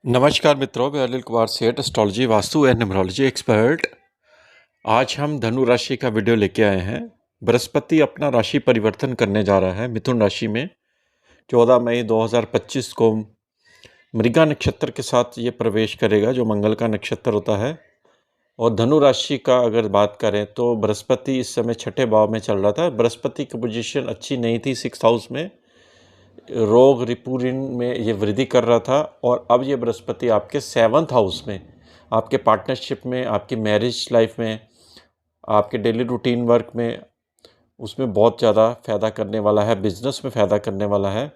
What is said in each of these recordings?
नमस्कार मित्रों, मैं अनिल कुमार सेठ, astrology, vastu and numerology expert. आज हम धनु राशि का वीडियो लेके आए हैं। बृहस्पति अपना राशि परिवर्तन करने जा रहा है मिथुन राशि में 14 मई 2025 को मृगा नक्षत्र के साथ ये प्रवेश करेगा, जो मंगल का नक्षत्र होता है। और धनु राशि का अगर बात करें तो बृहस्पति इस समय छठे भाव में चल रहा था। बृहस्पति की पोजीशन अच्छी नहीं थी, 6th हाउस में रोग रिपुरिन में ये वृद्धि कर रहा था। और अब ये बृहस्पति आपके 7th हाउस में, आपके पार्टनरशिप में, आपकी मैरिज लाइफ में, आपके डेली रूटीन वर्क में, उसमें बहुत ज़्यादा फ़ायदा करने वाला है, बिजनेस में फ़ायदा करने वाला है।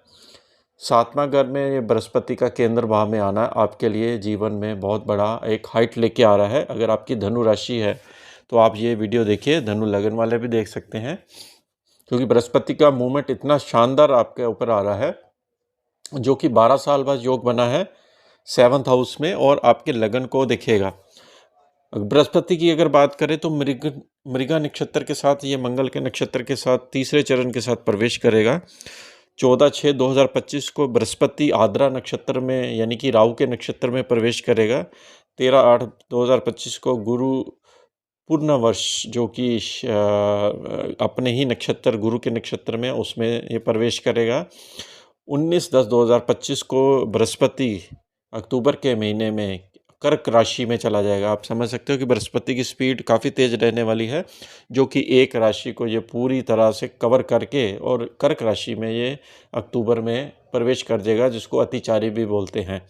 7वां घर में ये बृहस्पति का केंद्र भाव में आना आपके लिए जीवन में बहुत बड़ा एक हाइट लेके आ रहा है। अगर आपकी धनु राशि है तो आप ये वीडियो देखिए, धनु लगन वाले भी देख सकते हैं, क्योंकि बृहस्पति का मूवमेंट इतना शानदार आपके ऊपर आ रहा है, जो कि 12 साल बाद योग बना है 7th हाउस में और आपके लगन को देखेगा। बृहस्पति की अगर बात करें तो मृगा नक्षत्र के साथ, ये मंगल के नक्षत्र के साथ तीसरे चरण के साथ प्रवेश करेगा। 14/6/2025 को बृहस्पति आद्रा नक्षत्र में, यानी कि राहु के नक्षत्र में प्रवेश करेगा। 13/8/2025 को गुरु पूर्ण वर्ष, जो कि अपने ही नक्षत्र गुरु के नक्षत्र में, उसमें ये प्रवेश करेगा। 19/10/2025 को बृहस्पति अक्टूबर के महीने में कर्क राशि में चला जाएगा। आप समझ सकते हो कि बृहस्पति की स्पीड काफ़ी तेज़ रहने वाली है, जो कि एक राशि को ये पूरी तरह से कवर करके और कर्क राशि में ये अक्टूबर में प्रवेश कर जाएगा, जिसको अतिचारी भी बोलते हैं।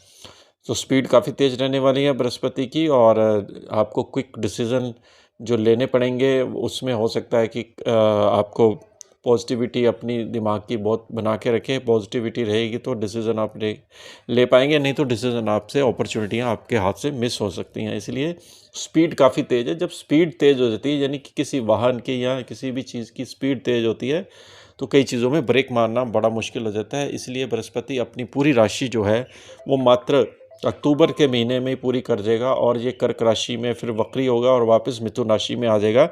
तो स्पीड काफ़ी तेज़ रहने वाली है बृहस्पति की, और आपको क्विक डिसीज़न जो लेने पड़ेंगे उसमें हो सकता है कि आपको पॉजिटिविटी अपनी दिमाग की बहुत बना के रखें। पॉजिटिविटी रहेगी तो डिसीज़न आप ले पाएंगे, नहीं तो डिसीज़न आपसे, अपॉर्चुनिटियां आपके हाथ से मिस हो सकती हैं। इसलिए स्पीड काफ़ी तेज़ है। जब स्पीड तेज़ हो जाती है, यानी कि किसी वाहन की या किसी भी चीज़ की स्पीड तेज़ होती है, तो कई चीज़ों में ब्रेक मारना बड़ा मुश्किल हो जाता है। इसलिए बृहस्पति अपनी पूरी राशि जो है वो मात्र अक्टूबर के महीने में पूरी कर देगा, और ये कर्क राशि में फिर वक्री होगा और वापस मिथुन राशि में आ जाएगा।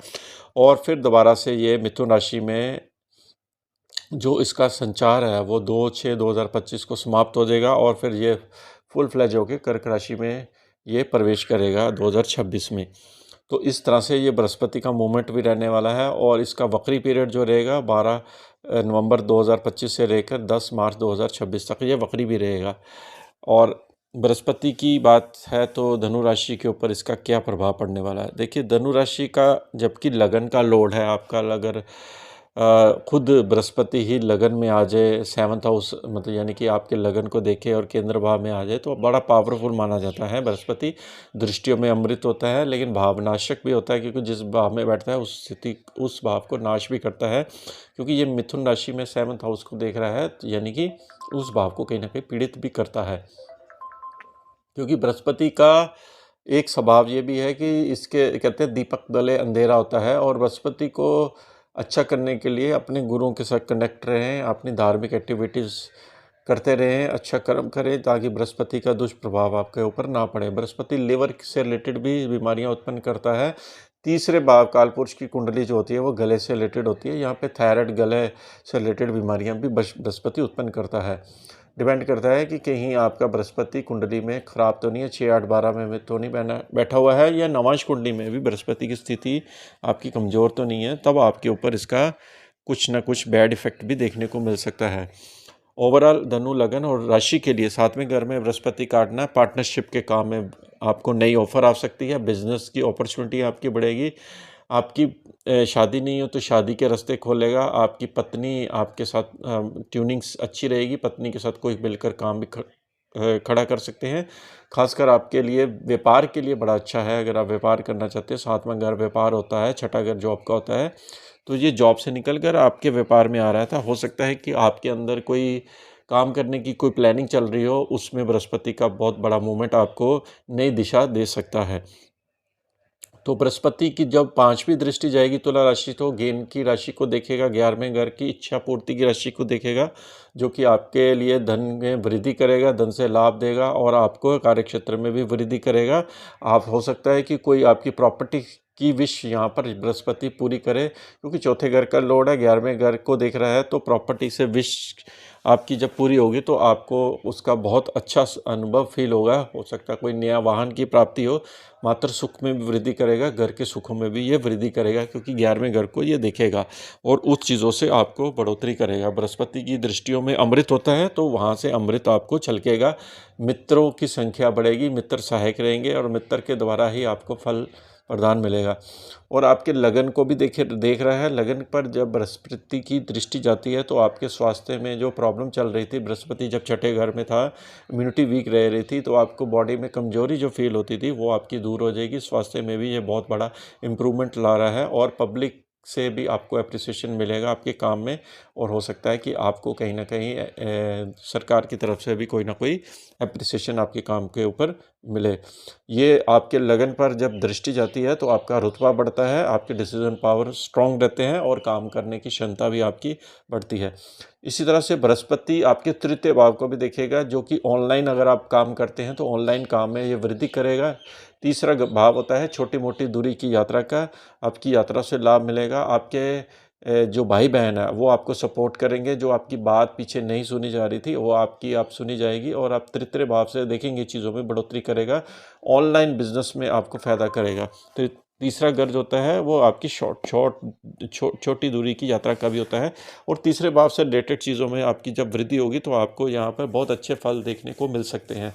और फिर दोबारा से ये मिथुन राशि में जो इसका संचार है वो 2/6/2025 को समाप्त हो जाएगा, और फिर ये फुल फ्लैज होकर कर्क राशि में ये प्रवेश करेगा 2026 में। तो इस तरह से ये बृहस्पति का मूवमेंट भी रहने वाला है। और इसका वक्री पीरियड जो रहेगा 12 नवंबर 2025 से लेकर 10 मार्च 2026 तक ये वक्री भी रहेगा। और बृहस्पति की बात है तो धनु राशि के ऊपर इसका क्या प्रभाव पड़ने वाला है। देखिए, धनु राशि का जबकि लगन का लोड है आपका, अगर खुद बृहस्पति ही लगन में आ जाए, 7th हाउस मतलब यानी कि आपके लगन को देखे और केंद्र भाव में आ जाए, तो बड़ा पावरफुल माना जाता है। बृहस्पति दृष्टियों में अमृत होता है, लेकिन भावनाशक भी होता है, क्योंकि जिस भाव में बैठता है उस स्थिति, उस भाव को नाश भी करता है। क्योंकि ये मिथुन राशि में 7th हाउस को देख रहा है, यानी कि उस भाव को कहीं ना कहीं पीड़ित भी करता है। क्योंकि बृहस्पति का एक स्वभाव ये भी है कि इसके कहते हैं दीपक तले अंधेरा होता है, और बृहस्पति को अच्छा करने के लिए अपने गुरुओं के साथ कनेक्ट रहें, अपनी धार्मिक एक्टिविटीज़ करते रहें, अच्छा कर्म करें, ताकि बृहस्पति का दुष्प्रभाव आपके ऊपर ना पड़े। बृहस्पति लिवर से रिलेटेड भी बीमारियां उत्पन्न करता है। तीसरे भाव कालपुरुष की कुंडली जो होती है वो गले से रिलेटेड होती है। यहाँ पे थायराइड, गले से रिलेटेड बीमारियां भी बृहस्पति उत्पन्न करता है। डिपेंड करता है कि कहीं आपका बृहस्पति कुंडली में खराब तो नहीं है, 6 8 12 में तो नहीं बैठा हुआ है, या नवांश कुंडली में भी बृहस्पति की स्थिति आपकी कमज़ोर तो नहीं है, तब आपके ऊपर इसका कुछ ना कुछ बैड इफेक्ट भी देखने को मिल सकता है। ओवरऑल धनु लगन और राशि के लिए 7वें घर में बृहस्पति काटना, पार्टनरशिप के काम में आपको नई ऑफर आ सकती है, बिजनेस की अपॉर्चुनिटी आपकी बढ़ेगी। आपकी शादी नहीं हो तो शादी के रास्ते खोलेगा। आपकी पत्नी आपके साथ ट्यूनिंग्स अच्छी रहेगी, पत्नी के साथ कोई मिलकर काम भी खड़ा कर सकते हैं। खासकर आपके लिए व्यापार के लिए बड़ा अच्छा है। अगर आप व्यापार करना चाहते हैं, 7वां घर व्यापार होता है, 6ठा घर जॉब का होता है, तो ये जॉब से निकल कर आपके व्यापार में आ रहा था। हो सकता है कि आपके अंदर कोई काम करने की कोई प्लानिंग चल रही हो, उसमें बृहस्पति का बहुत बड़ा मूवमेंट आपको नई दिशा दे सकता है। तो बृहस्पति की जब 5वीं दृष्टि जाएगी तुला राशि, तो गेन की राशि को देखेगा, 11वें घर की इच्छा पूर्ति की राशि को देखेगा, जो कि आपके लिए धन में वृद्धि करेगा, धन से लाभ देगा, और आपको कार्यक्षेत्र में भी वृद्धि करेगा। आप हो सकता है कि कोई आपकी प्रॉपर्टी की विश यहाँ पर बृहस्पति पूरी करे, क्योंकि चौथे घर का लॉर्ड है, 11वें घर को देख रहा है। तो प्रॉपर्टी से विश आपकी जब पूरी होगी तो आपको उसका बहुत अच्छा अनुभव फील होगा। हो सकता है कोई नया वाहन की प्राप्ति हो। मात्र सुख में भी वृद्धि करेगा, घर के सुखों में भी ये वृद्धि करेगा, क्योंकि 11वें घर को ये देखेगा और उस चीज़ों से आपको बढ़ोतरी करेगा। बृहस्पति की दृष्टियों में अमृत होता है, तो वहाँ से अमृत आपको छलकेगा। मित्रों की संख्या बढ़ेगी, मित्र सहायक रहेंगे और मित्र के द्वारा ही आपको फल प्रदान मिलेगा। और आपके लगन को भी देख रहा है। लगन पर जब बृहस्पति की दृष्टि जाती है तो आपके स्वास्थ्य में जो प्रॉब्लम चल रही थी, बृहस्पति जब छठे घर में था, इम्यूनिटी वीक रह रही थी, तो आपको बॉडी में कमजोरी जो फील होती थी वो आपकी दूर हो जाएगी। स्वास्थ्य में भी ये बहुत बड़ा इम्प्रूवमेंट ला रहा है और पब्लिक से भी आपको अप्रिसिएशन मिलेगा आपके काम में। और हो सकता है कि आपको कहीं ना कहीं सरकार की तरफ से भी कोई ना कोई अप्रिसिएशन आपके काम के ऊपर मिले। ये आपके लगन पर जब दृष्टि जाती है तो आपका रुतबा बढ़ता है, आपके डिसीजन पावर स्ट्रांग रहते हैं और काम करने की क्षमता भी आपकी बढ़ती है। इसी तरह से बृहस्पति आपके तृतीय भाव को भी देखेगा, जो कि ऑनलाइन अगर आप काम करते हैं तो ऑनलाइन काम में ये वृद्धि करेगा। तीसरा भाव होता है छोटी मोटी दूरी की यात्रा का, आपकी यात्रा से लाभ मिलेगा। आपके जो भाई बहन है वो आपको सपोर्ट करेंगे, जो आपकी बात पीछे नहीं सुनी जा रही थी वो आप सुनी जाएगी और आप तृतीय भाव से देखेंगे चीज़ों में बढ़ोतरी करेगा। ऑनलाइन बिजनेस में आपको फ़ायदा करेगा। तो तीसरा घर जो होता है वो आपकी छोटी दूरी की यात्रा का भी होता है और तीसरे भाव से रिलेटेड चीज़ों में आपकी जब वृद्धि होगी तो आपको यहाँ पर बहुत अच्छे फल देखने को मिल सकते हैं।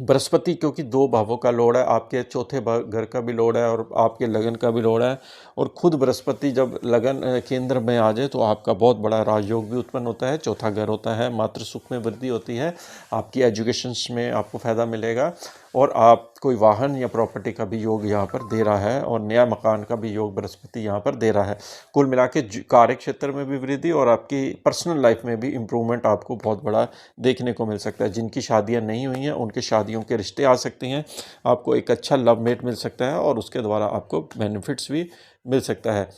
बृहस्पति क्योंकि दो भावों का लॉर्ड है, आपके चौथे घर का भी लॉर्ड है और आपके लगन का भी लॉर्ड है। और खुद बृहस्पति जब लगन केंद्र में आ जाए तो आपका बहुत बड़ा राजयोग भी उत्पन्न होता है। चौथा घर होता है, मातृ सुख में वृद्धि होती है, आपकी एजुकेशन में आपको फ़ायदा मिलेगा और आप कोई वाहन या प्रॉपर्टी का भी योग यहाँ पर दे रहा है और नया मकान का भी योग बृहस्पति यहाँ पर दे रहा है। कुल मिला के कार्य क्षेत्र में भी वृद्धि और आपकी पर्सनल लाइफ में भी इम्प्रूवमेंट आपको बहुत बड़ा देखने को मिल सकता है। जिनकी शादियाँ नहीं हुई हैं उनके शादियों के रिश्ते आ सकते हैं, आपको एक अच्छा लव मेट मिल सकता है और उसके द्वारा आपको बेनिफिट्स भी मिल सकता है।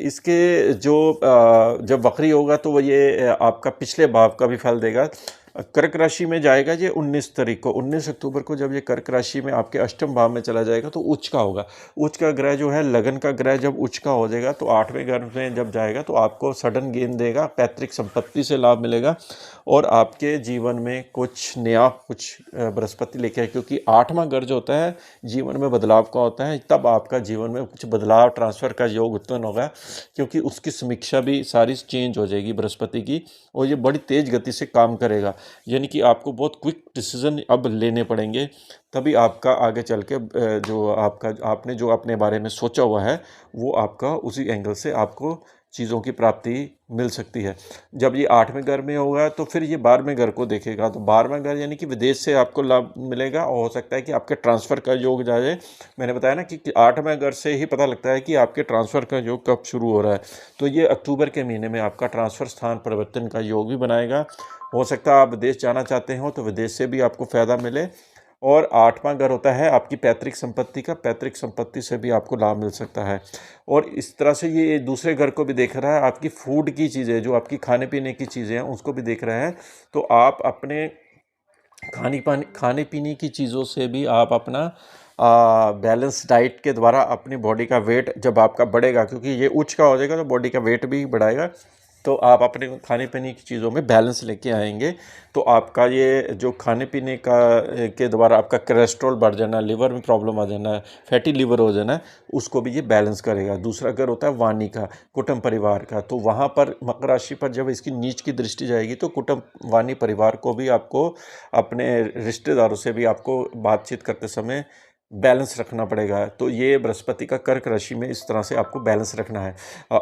इसके जब वक्री होगा तो वो ये आपका पिछले भाव का भी फल देगा। कर्क राशि में जाएगा ये 19 तारीख को, 19 अक्टूबर को जब ये कर्क राशि में आपके अष्टम भाव में चला जाएगा तो उच्च का होगा। उच्च का ग्रह जो है लगन का ग्रह जब उच्च का हो जाएगा तो 8वें घर में जब जाएगा तो आपको सडन गेन देगा, पैतृक संपत्ति से लाभ मिलेगा और आपके जीवन में कुछ नया बृहस्पति लेके आए, क्योंकि 8वां घर जो होता है जीवन में बदलाव का होता है। तब आपका जीवन में कुछ बदलाव ट्रांसफ़र का योग उत्पन्न होगा, क्योंकि उसकी समीक्षा भी सारी चेंज हो जाएगी बृहस्पति की और ये बड़ी तेज़ गति से काम करेगा। यानी कि आपको बहुत क्विक डिसीजन अब लेने पड़ेंगे, तभी आपका आगे चल के आपने जो अपने बारे में सोचा हुआ है वो आपका उसी एंगल से आपको चीज़ों की प्राप्ति मिल सकती है। जब ये 8वें घर में होगा तो फिर ये 12वें घर को देखेगा, तो 12वां घर यानी कि विदेश से आपको लाभ मिलेगा और हो सकता है कि आपके ट्रांसफ़र का योग जाए। मैंने बताया ना कि 8वें घर से ही पता लगता है कि आपके ट्रांसफ़र का योग कब शुरू हो रहा है। तो ये अक्टूबर के महीने में आपका ट्रांसफ़र स्थान परिवर्तन का योग भी बनाएगा। हो सकता है आप विदेश जाना चाहते हो तो विदेश से भी आपको फ़ायदा मिले। और 8वां घर होता है आपकी पैतृक संपत्ति का, पैतृक संपत्ति से भी आपको लाभ मिल सकता है। और इस तरह से ये दूसरे घर को भी देख रहा है, आपकी फूड की चीज़ें जो आपकी खाने पीने की चीज़ें हैं उसको भी देख रहा है। तो आप अपने खाने पीने की चीज़ों से भी आप अपना बैलेंस डाइट के द्वारा अपनी बॉडी का वेट जब आपका बढ़ेगा, क्योंकि ये उच्च का हो जाएगा तो बॉडी का वेट भी बढ़ाएगा, तो आप अपने खाने पीने की चीज़ों में बैलेंस लेके आएंगे तो आपका ये जो खाने पीने का के द्वारा आपका कोलेस्ट्रॉल बढ़ जाना, लिवर में प्रॉब्लम आ जाना, फैटी लिवर हो जाना, उसको भी ये बैलेंस करेगा। दूसरा घर होता है वाणी का, कुटुंब परिवार का, तो वहाँ पर मकर राशि पर जब इसकी नीच की दृष्टि जाएगी तो कुटुंब वाणी परिवार को भी आपको अपने रिश्तेदारों से भी आपको बातचीत करते समय बैलेंस रखना पड़ेगा। तो ये बृहस्पति का कर्क राशि में इस तरह से आपको बैलेंस रखना है।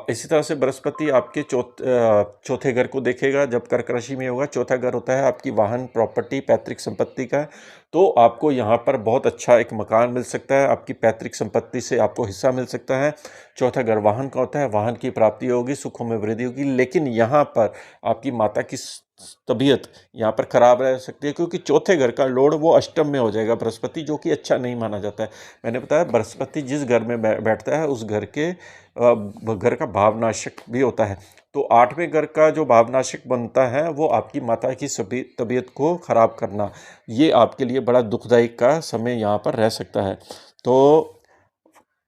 इसी तरह से बृहस्पति आपके चौथे घर को देखेगा जब कर्क राशि में होगा। चौथा घर होता है आपकी वाहन, प्रॉपर्टी, पैतृक संपत्ति का, तो आपको यहाँ पर बहुत अच्छा एक मकान मिल सकता है, आपकी पैतृक संपत्ति से आपको हिस्सा मिल सकता है। चौथा घर वाहन का होता है, वाहन की प्राप्ति होगी, सुखों में वृद्धि होगी, लेकिन यहाँ पर आपकी माता की तबीयत यहाँ पर खराब रह सकती है, क्योंकि चौथे घर का लॉर्ड वो अष्टम में हो जाएगा बृहस्पति, जो कि अच्छा नहीं माना जाता है। मैंने बताया बृहस्पति जिस घर में बैठता है उस घर के घर का भावनाशक भी होता है। तो 8वें घर का जो भावनाशक बनता है वो आपकी माता की सभी तबीयत को ख़राब करना, ये आपके लिए बड़ा दुखदायक का समय यहाँ पर रह सकता है। तो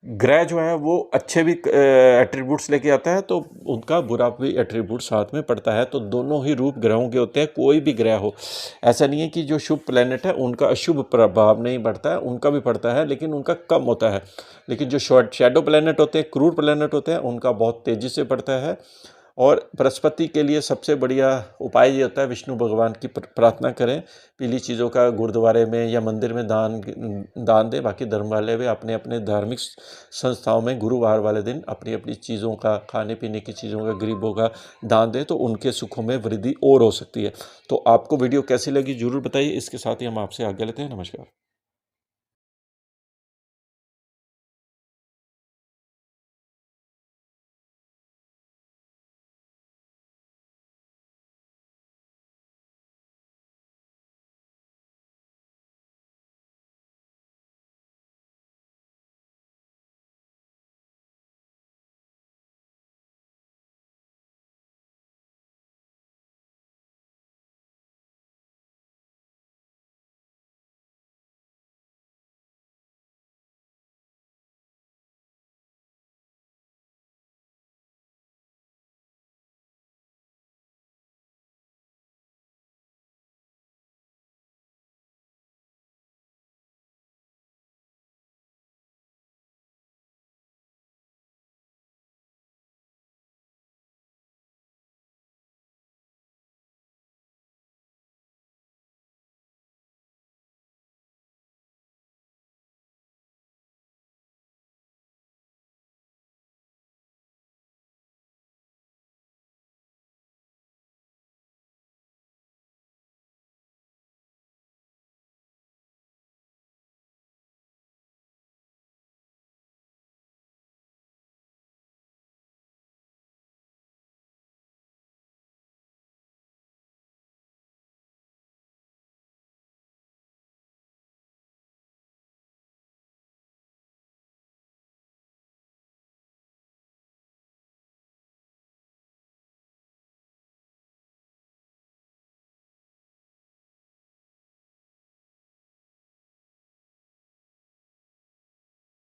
ग्रह जो है वो अच्छे भी एट्रीब्यूट्स लेके आता है, तो उनका बुरा भी एट्रीब्यूट साथ में पड़ता है। तो दोनों ही रूप ग्रहों के होते हैं, कोई भी ग्रह हो। ऐसा नहीं है कि जो शुभ प्लैनेट है उनका अशुभ प्रभाव नहीं पड़ता है, उनका भी पड़ता है लेकिन उनका कम होता है। लेकिन जो शैडो प्लैनेट होते हैं, क्रूर प्लैनेट होते हैं, उनका बहुत तेज़ी से पड़ता है। और बृहस्पति के लिए सबसे बढ़िया उपाय ये होता है, विष्णु भगवान की प्रार्थना करें, पीली चीज़ों का गुरुद्वारे में या मंदिर में दान दें। बाकी धर्म वाले भी अपने अपने धार्मिक संस्थाओं में गुरुवार वाले दिन अपनी अपनी चीज़ों का, खाने पीने की चीज़ों का गरीबों का दान दें, तो उनके सुखों में वृद्धि और हो सकती है। तो आपको वीडियो कैसी लगी ज़रूर बताइए। इसके साथ ही हम आपसे आज्ञा लेते हैं। नमस्कार।